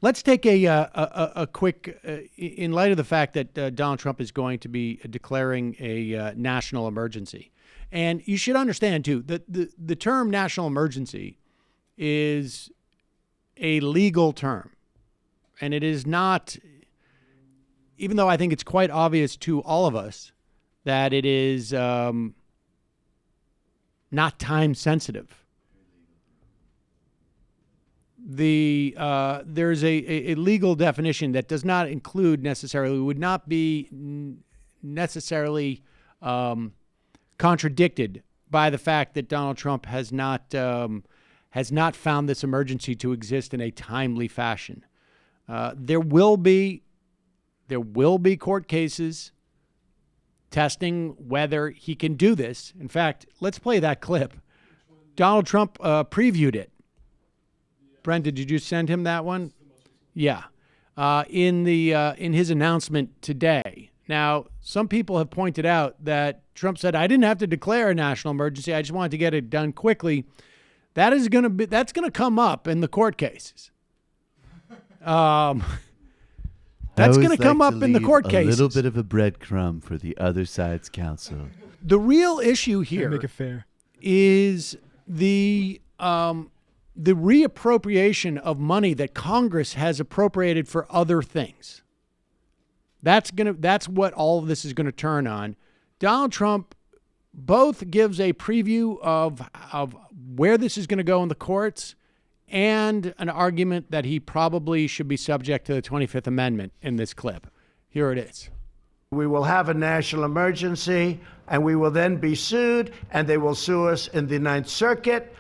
Let's take a quick, in light of the fact that Donald Trump is going to be declaring a national emergency. And you should understand, too, that the term national emergency is a legal term. And it is not, even though I think it's quite obvious to all of us that it is not time sensitive. There's a legal definition that does not include necessarily, would not be necessarily contradicted by the fact that Donald Trump has not found this emergency to exist in a timely fashion. There will be court cases testing whether he can do this. In fact, let's play that clip. Donald Trump previewed it. Brent, did you send him that one? Yeah. In his announcement today. Now, some people have pointed out that Trump said, I didn't have to declare a national emergency. I just wanted to get it done quickly. That's going to come up in the court cases. That's going to come up in the court cases. A little bit of a breadcrumb for the other side's counsel. The real issue here make it fair. Is the reappropriation of money that Congress has appropriated for other things. That's what all of this is going to turn on. Donald Trump both gives a preview of where this is going to go in the courts and an argument that he probably should be subject to the 25th Amendment in this clip. Here it is. We will have a national emergency, and we will then be sued, and they will sue us in the Ninth Circuit,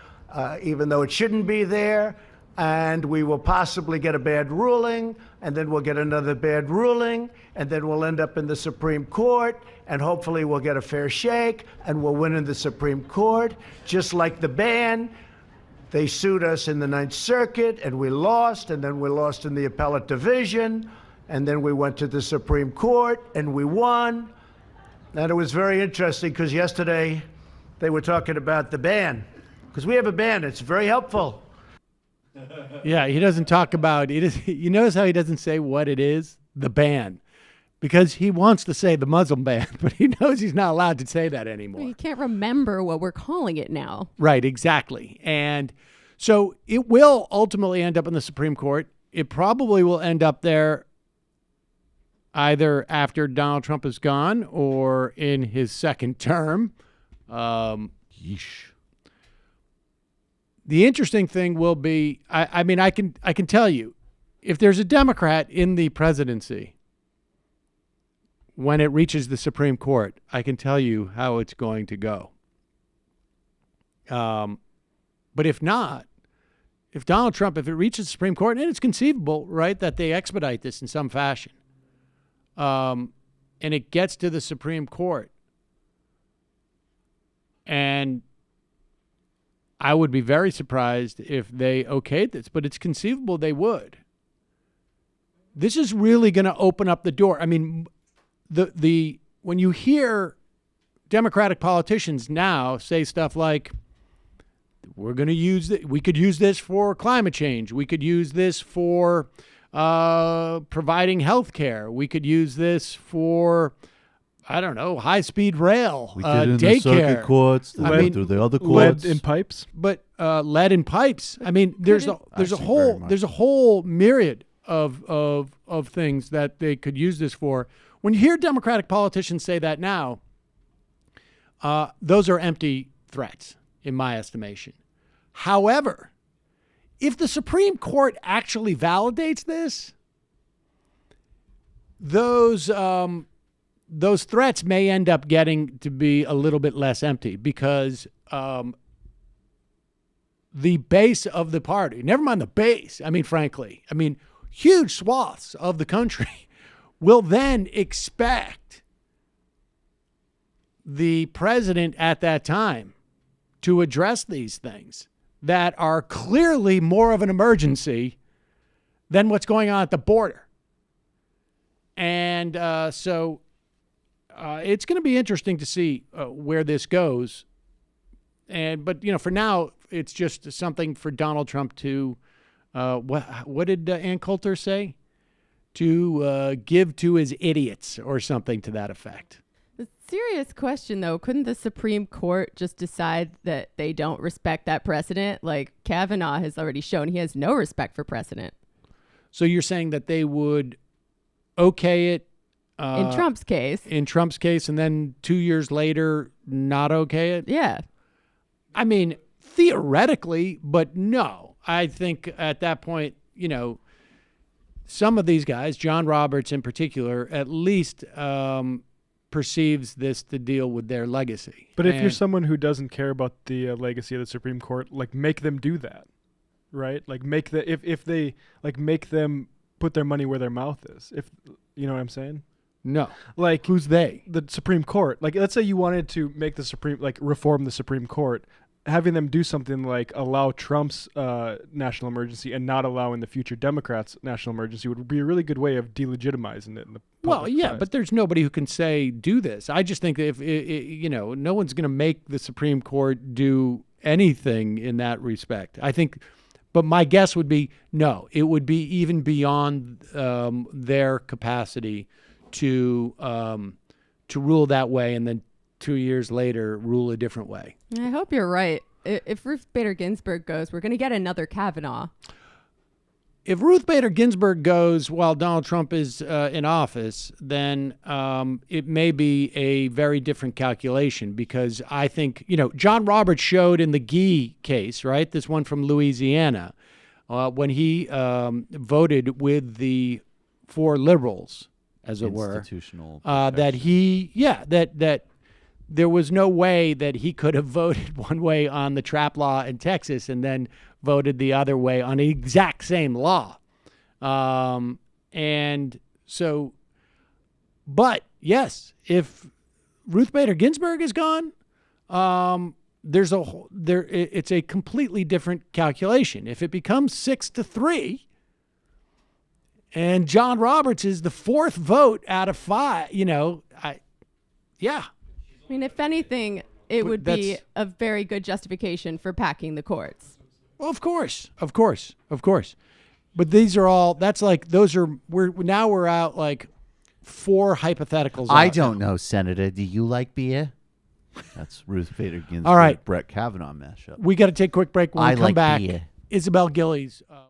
even though it shouldn't be there, and we will possibly get a bad ruling, and then we'll get another bad ruling, and then we'll end up in the Supreme Court, and hopefully we'll get a fair shake, and we'll win in the Supreme Court, just like the ban. They sued us in the Ninth Circuit, and we lost, and then we lost in the appellate division, and then we went to the Supreme Court, and we won. And it was very interesting because yesterday they were talking about the ban, because we have a ban. It's very helpful. Yeah, he doesn't talk about it. You notice how he doesn't say what it is? The ban. Because he wants to say the Muslim ban, but he knows he's not allowed to say that anymore. He can't remember what we're calling it now. Right, exactly. And so it will ultimately end up in the Supreme Court. It probably will end up there either after Donald Trump is gone or in his second term. Yeesh. The interesting thing will be, I can tell you, if there's a Democrat in the presidency, when it reaches the Supreme Court, I can tell you how it's going to go. But if not, if Donald Trump, if it reaches the Supreme Court, and it's conceivable, right, that they expedite this in some fashion, and it gets to the Supreme Court, and I would be very surprised if they okayed this, but it's conceivable they would. This is really going to open up the door. I mean, the when you hear Democratic politicians now say stuff like, we're going to use it, we could use this for climate change, we could use this for providing health care, we could use this for, I don't know, high-speed rail, we did it in daycare. The circuit courts, through the other courts. Lead in pipes. But lead in pipes. I mean, there's a whole myriad of things that they could use this for. When you hear Democratic politicians say that now, those are empty threats, in my estimation. However, if the Supreme Court actually validates this, those threats may end up getting to be a little bit less empty because the base of the party, never mind the base, frankly, huge swaths of the country will then expect the president at that time to address these things that are clearly more of an emergency than what's going on at the border. And so it's going to be interesting to see where this goes. But for now, it's just something for Donald Trump to What did Ann Coulter say? To give to his idiots or something to that effect. A serious question, though. Couldn't the Supreme Court just decide that they don't respect that precedent? Like Kavanaugh has already shown he has no respect for precedent. So you're saying that they would okay it in Trump's case. In Trump's case, and then 2 years later, not okay it? Yeah. I mean, theoretically, but no. I think at that point, some of these guys, John Roberts in particular, at least perceives this to deal with their legacy. But if you're someone who doesn't care about the legacy of the Supreme Court, like make them do that, right? Like make them put their money where their mouth is. If you know what I'm saying? No. Like who's they? The Supreme Court. Like let's say you wanted to make reform the Supreme Court. Having them do something like allow Trump's national emergency and not allowing the future Democrats' national emergency would be a really good way of delegitimizing it in the public eyes. But there's nobody who can say do this. I just think that if no one's going to make the Supreme Court do anything in that respect. I think, but my guess would be no. It would be even beyond their capacity to rule that way, and then 2 years later rule a different way. I hope you're right. If Ruth Bader Ginsburg goes, we're going to get another Kavanaugh. If Ruth Bader Ginsburg goes while Donald Trump is in office, then it may be a very different calculation, because I think, John Roberts showed in the Gee case, right? This one from Louisiana, when he voted with the 4 liberals, as it were, that there was no way that he could have voted one way on the trap law in Texas and then voted the other way on the exact same law. And so, but yes, if Ruth Bader Ginsburg is gone, it's a completely different calculation. If it becomes 6-3 and John Roberts is the 4th vote out of 5, I mean, if anything, it would be a very good justification for packing the courts. Well, of course. But these are all, we're out like 4 hypotheticals. I don't know, Senator. Do you like beer? That's Ruth Bader Ginsburg. All right. Brett Kavanaugh mashup. We got to take a quick break. When we come back, beer. Isabel Gillies.